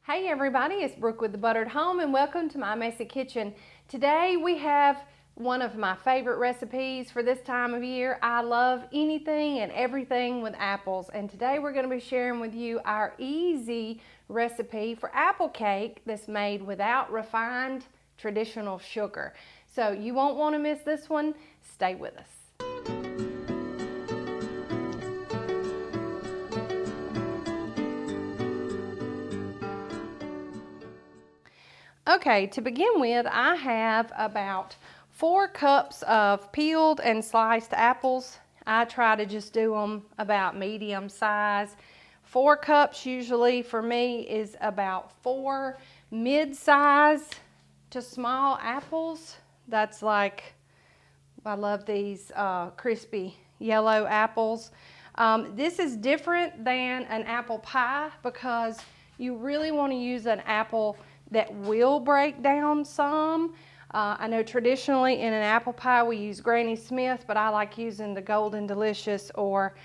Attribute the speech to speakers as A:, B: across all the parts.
A: Hey everybody, it's Brooke with the Buttered Home and welcome to my messy kitchen. Today we have one of my favorite recipes for this time of year. I love anything and everything with apples, and today we're going to be sharing with you our easy recipe for apple cake that's made without refined traditional sugar. So you won't want to miss this one. Stay with us. Okay, to begin with, I have about 4 cups of peeled and sliced apples. I try to just do them about medium size. 4 cups usually for me is about 4 mid-size to small apples. That's like, I love these crispy yellow apples. This is different than an apple pie because you really want to use an apple that will break down some. I know traditionally in an apple pie we use Granny Smith, but I like using the Golden Delicious or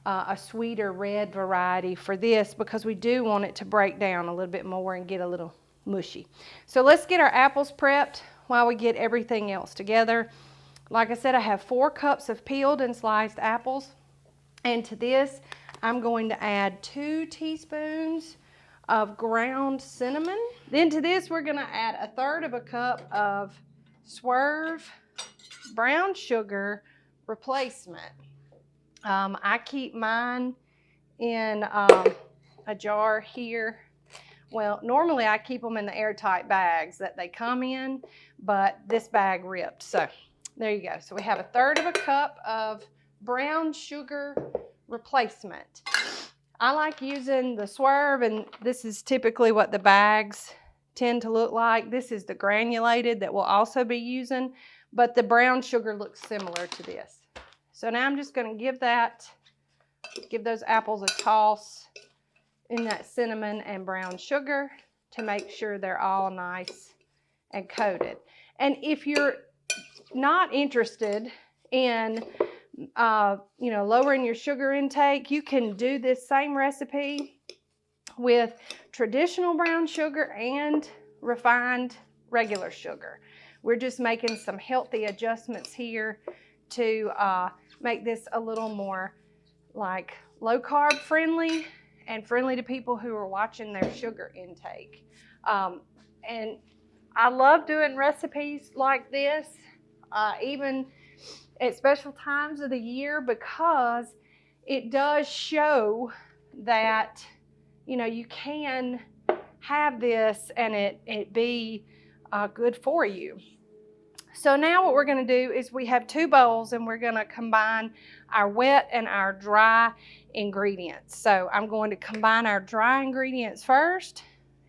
A: a sweeter red variety for this because we do want it to break down a little bit more and get a little mushy. So let's get our apples prepped while we get everything else together. Like I said, I have 4 cups of peeled and sliced apples, and to this I'm going to add 2 teaspoons of ground cinnamon. Then to this we're going to add 1/3 cup of Swerve brown sugar replacement. I keep mine in a jar here. Well, normally I keep them in the airtight bags that they come in, but this bag ripped, so there you go. So we have 1/3 cup of brown sugar replacement. I like using the Swerve, and this is typically what the bags tend to look like. This is the granulated that we'll also be using, but the brown sugar looks similar to this. So now I'm just going to give those apples a toss in that cinnamon and brown sugar to make sure they're all nice and coated. And if you're not interested in lowering your sugar intake, you can do this same recipe with traditional brown sugar and refined regular sugar. We're just making some healthy adjustments here to make this a little more like low carb friendly and friendly to people who are watching their sugar intake. And I love doing recipes like this, even at special times of the year, because it does show that you can have this and it be good for you. So now what we're going to do is we have 2 bowls and we're going to combine our wet and our dry ingredients. So I'm going to combine our dry ingredients first,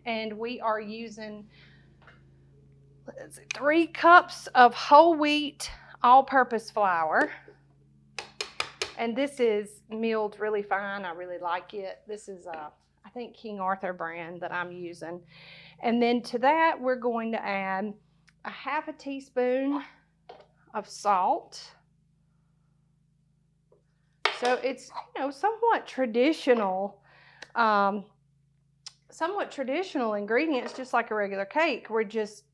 A: and we are using 3 cups of whole wheat all-purpose flour, and this is milled really fine. I really like it. This is I think King Arthur brand that I'm using. And then to that we're going to add 1/2 teaspoon of salt. So it's somewhat traditional ingredients, just like a regular cake.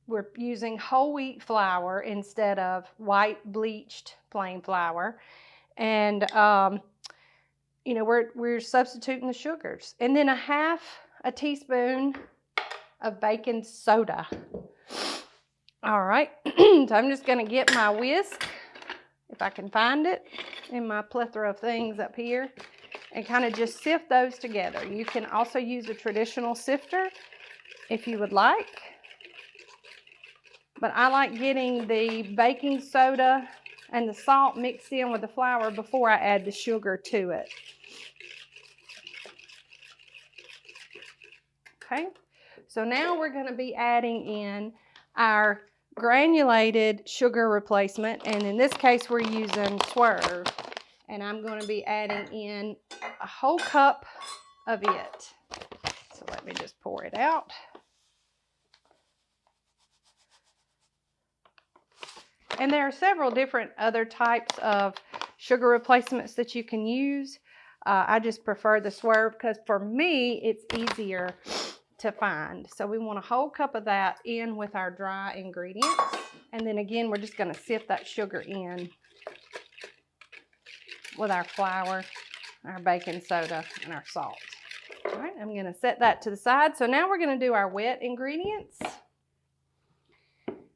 A: We're using whole wheat flour instead of white bleached plain flour, and we're substituting the sugars. And then 1/2 teaspoon of baking soda. All right, so I'm just going to get my whisk, if I can find it, in my plethora of things up here, and kind of just sift those together. You can also use a traditional sifter if you would like, but I like getting the baking soda and the salt mixed in with the flour before I add the sugar to it. Okay, so now we're going to be adding in our granulated sugar replacement, and in this case we're using Swerve, and I'm going to be adding in a whole cup of it. So let me just pour it out. And there are several different other types of sugar replacements that you can use. I just prefer the Swerve because for me it's easier to find. So we want a whole cup of that in with our dry ingredients. And then again, we're just gonna sift that sugar in with our flour, our baking soda, and our salt. All right, I'm gonna set that to the side. So now we're gonna do our wet ingredients.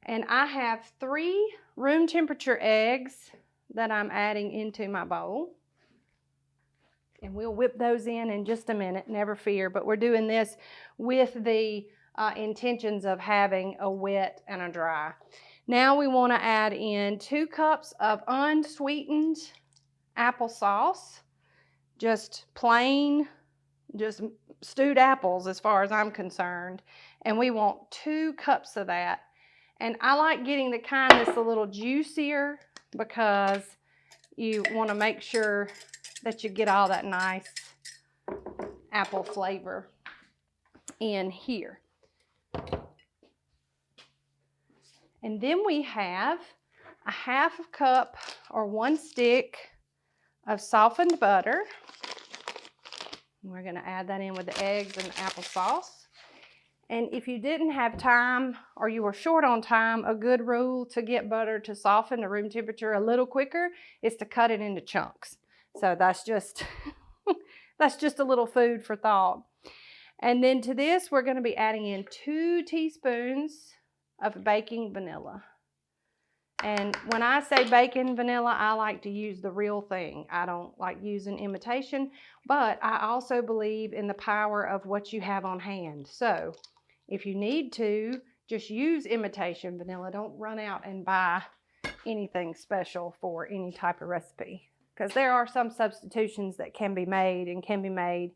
A: And I have 3 room temperature eggs that I'm adding into my bowl. And we'll whip those in just a minute, never fear. But we're doing this with the intentions of having a wet and a dry. Now we want to add in 2 cups of unsweetened applesauce. Just plain, just stewed apples as far as I'm concerned. And we want 2 cups of that. And I like getting the kind that's a little juicier because you want to make sure that you get all that nice apple flavor in here. And then we have a 1/2 cup or 1 stick of softened butter. We're going to add that in with the eggs and the applesauce. And if you didn't have time or you were short on time, a good rule to get butter to soften to room temperature a little quicker is to cut it into chunks. So that's just a little food for thought. And then to this, we're going to be adding in 2 teaspoons of baking vanilla. And when I say baking vanilla, I like to use the real thing. I don't like using imitation, but I also believe in the power of what you have on hand. So if you need to, just use imitation vanilla. Don't run out and buy anything special for any type of recipe, because there are some substitutions that can be made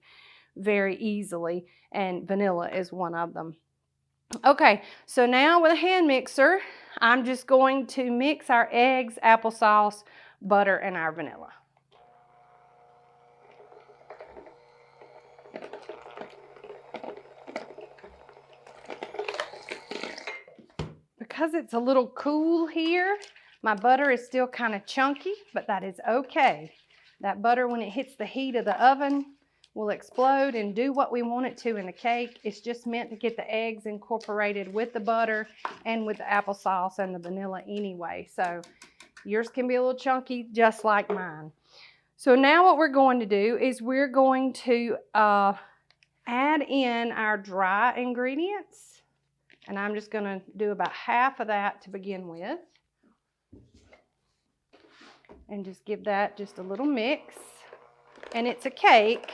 A: very easily, and vanilla is one of them. Okay, so now with a hand mixer, I'm just going to mix our eggs, applesauce, butter, and our vanilla. Because it's a little cool here, my butter is still kind of chunky, but that is okay. That butter, when it hits the heat of the oven, will explode and do what we want it to in the cake. It's just meant to get the eggs incorporated with the butter and with the applesauce and the vanilla anyway. So yours can be a little chunky just like mine. So now what we're going to do is we're going to add in our dry ingredients. And I'm just going to do about 1/2 of that to begin with. And just give that just a little mix. And it's a cake,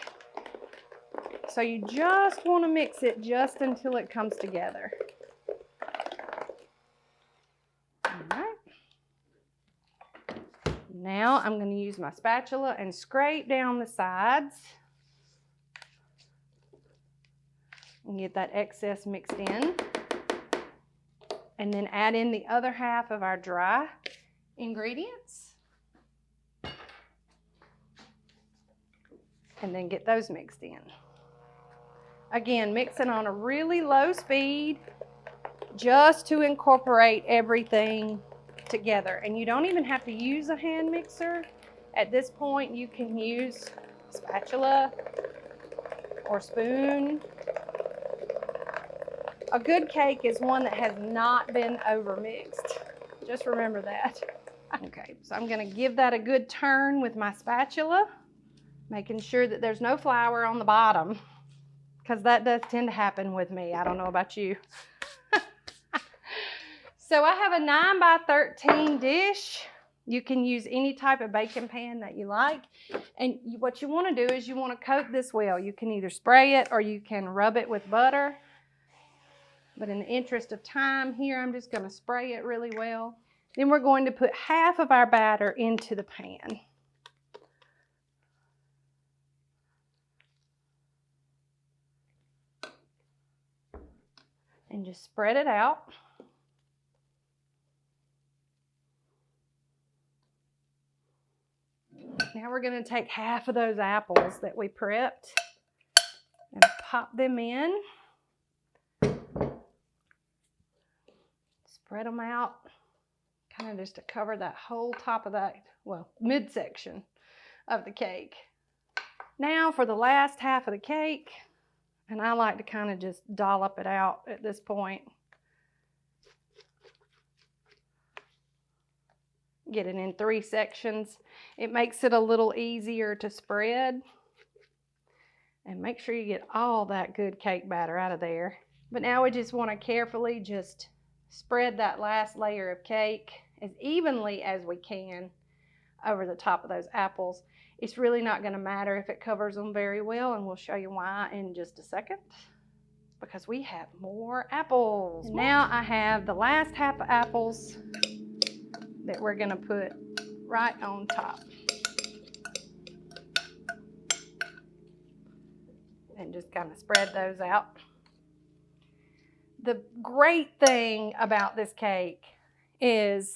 A: so you just want to mix it just until it comes together. All right. Now I'm going to use my spatula and scrape down the sides and get that excess mixed in. And then add in the other 1/2 of our dry ingredients. And then get those mixed in. Again, mixing on a really low speed just to incorporate everything together. And you don't even have to use a hand mixer. At this point, you can use spatula or spoon. A good cake is one that has not been overmixed. Just remember that. Okay, so I'm going to give that a good turn with my spatula, making sure that there's no flour on the bottom, because that does tend to happen with me. I don't know about you. So I have a 9 by 13 dish. You can use any type of baking pan that you like. And what you want to do is you want to coat this well. You can either spray it or you can rub it with butter. But in the interest of time here, I'm just going to spray it really well. Then we're going to put 1/2 of our batter into the pan. And just spread it out. Now we're going to take 1/2 of those apples that we prepped and pop them in. Spread them out, kind of just to cover that whole top of that, well, midsection of the cake. Now for the last 1/2 of the cake, And I like to kind of just dollop it out at this point. Get it in 3 sections. It makes it a little easier to spread. And make sure you get all that good cake batter out of there. But now we just want to carefully just spread that last layer of cake as evenly as we can over the top of those apples. It's really not going to matter if it covers them very well, and we'll show you why in just a second, because we have more apples. And now I have the last half of apples that we're going to put right on top. And just kind of spread those out. The great thing about this cake is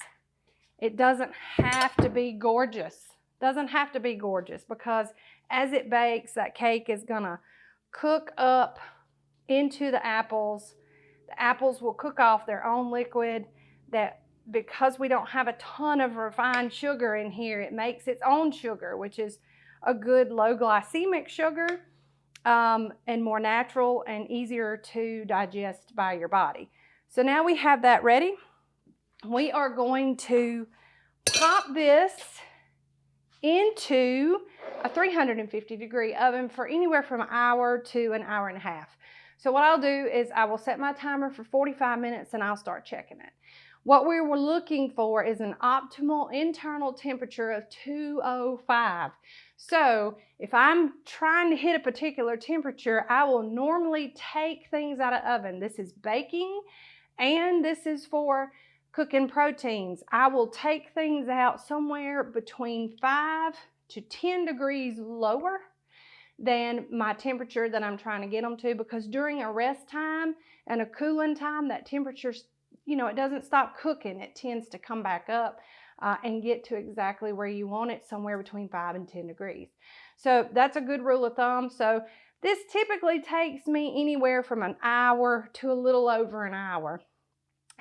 A: it doesn't have to be gorgeous. Doesn't have to be gorgeous, because as it bakes, that cake is gonna cook up into the apples. The apples will cook off their own liquid. That because we don't have a ton of refined sugar in here, it makes its own sugar, which is a good low glycemic sugar. And more natural and easier to digest by your body. So now we have that ready. We are going to pop this into a 350-degree oven for anywhere from an hour to an hour and a half. So what I'll do is I will set my timer for 45 minutes and I'll start checking it. What we were looking for is an optimal internal temperature of 205. So if I'm trying to hit a particular temperature, I will normally take things out of oven. This is baking and this is for cooking proteins. I will take things out somewhere between 5 to 10 degrees lower than my temperature that I'm trying to get them to, because during a rest time and a cooling time, that temperature's, you know, it doesn't stop cooking. It tends to come back up and get to exactly where you want it, somewhere between 5 and 10 degrees. So that's a good rule of thumb. So this typically takes me anywhere from an hour to a little over an hour.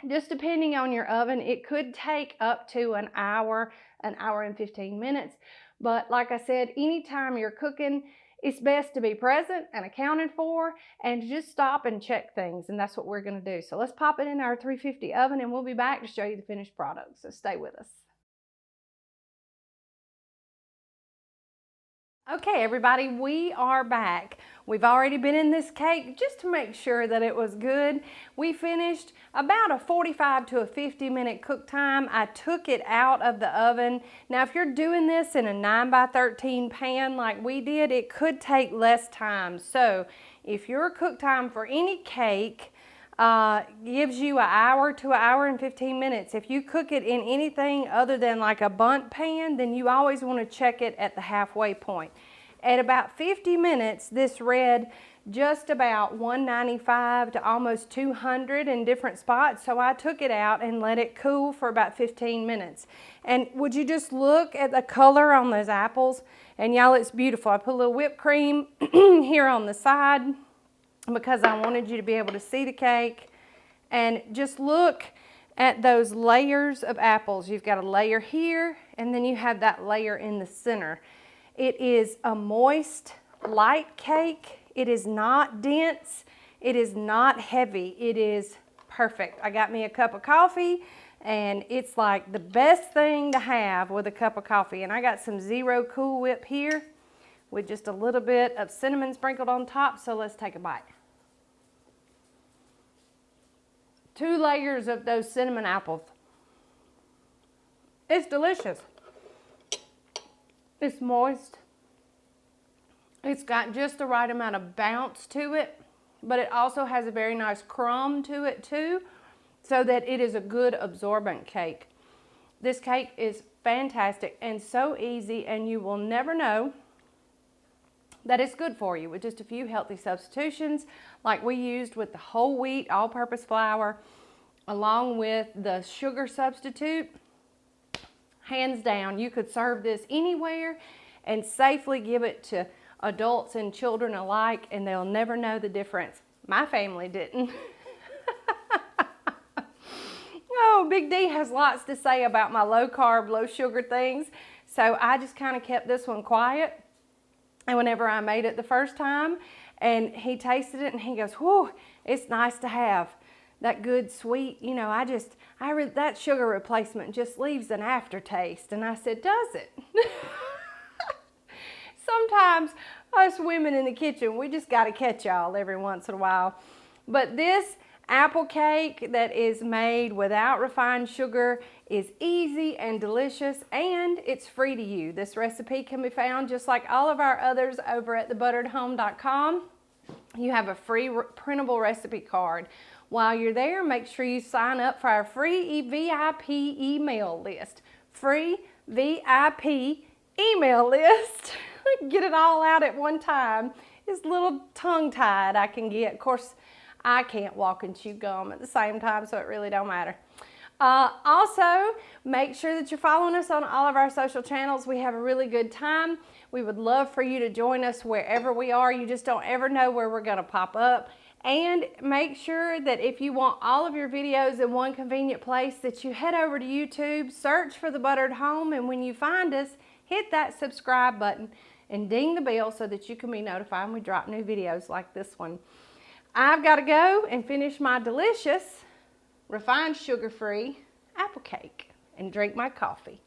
A: Just depending on your oven, it could take up to an hour and 15 minutes. But like I said, anytime you're cooking, it's best to be present and accounted for and just stop and check things. And that's what we're going to do. So let's pop it in our 350 oven and we'll be back to show you the finished product. So stay with us. Okay, everybody, we are back. We've already been in this cake just to make sure that it was good. We finished about a 45 to a 50-minute cook time. I took it out of the oven. Now, if you're doing this in a 9x13 pan like we did, it could take less time. So if your cook time for any cake gives you an hour to an hour and 15 minutes. If you cook it in anything other than like a bundt pan, then you always want to check it at the halfway point. At about 50 minutes, this read just about 195 to almost 200 in different spots. So I took it out and let it cool for about 15 minutes. And would you just look at the color on those apples? And y'all, it's beautiful. I put a little whipped cream here on the side because I wanted you to be able to see the cake. And just look at those layers of apples. You've got a layer here, and then you have that layer in the center. It is a moist, light cake. It is not dense. It is not heavy. It is perfect. I got me a cup of coffee, and it's like the best thing to have with a cup of coffee. And I got some Zero Cool Whip here with just a little bit of cinnamon sprinkled on top, so let's take a bite. 2 layers of those cinnamon apples. It's delicious. It's moist. It's got just the right amount of bounce to it, but it also has a very nice crumb to it too, so that it is a good absorbent cake. This cake is fantastic and so easy, and you will never know that it's good for you with just a few healthy substitutions like we used with the whole wheat all-purpose flour along with the sugar substitute. Hands down, you could serve this anywhere and safely give it to adults and children alike, and they'll never know the difference. My family didn't. Oh, Big D has lots to say about my low-carb, low-sugar things, so I just kind of kept this one quiet. And whenever I made it the first time and he tasted it and he goes, whew, it's nice to have that good sweet, you know, that sugar replacement just leaves an aftertaste. And I said, does it? Sometimes us women in the kitchen, we just got to catch y'all every once in a while. But this apple cake that is made without refined sugar is easy and delicious, and it's free to you. This recipe can be found just like all of our others over at thebutteredhome.com. You have a free printable recipe card. While you're there, make sure you sign up for our free VIP email list. Free VIP email list. Get it all out at one time. It's a little tongue-tied I can get. Of course, I can't walk and chew gum at the same time, so it really don't matter. Also, make sure that you're following us on all of our social channels. We have a really good time. We would love for you to join us wherever we are. You just don't ever know where we're going to pop up. And make sure that if you want all of your videos in one convenient place, that you head over to YouTube, search for The Buttered Home, and when you find us, hit that subscribe button and ding the bell so that you can be notified when we drop new videos like this one. I've got to go and finish my delicious, refined sugar-free apple cake and drink my coffee.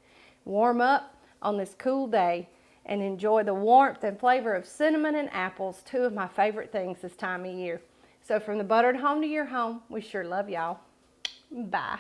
A: Warm up on this cool day and enjoy the warmth and flavor of cinnamon and apples, two of my favorite things this time of year. So from the buttered home to your home, we sure love y'all. Bye.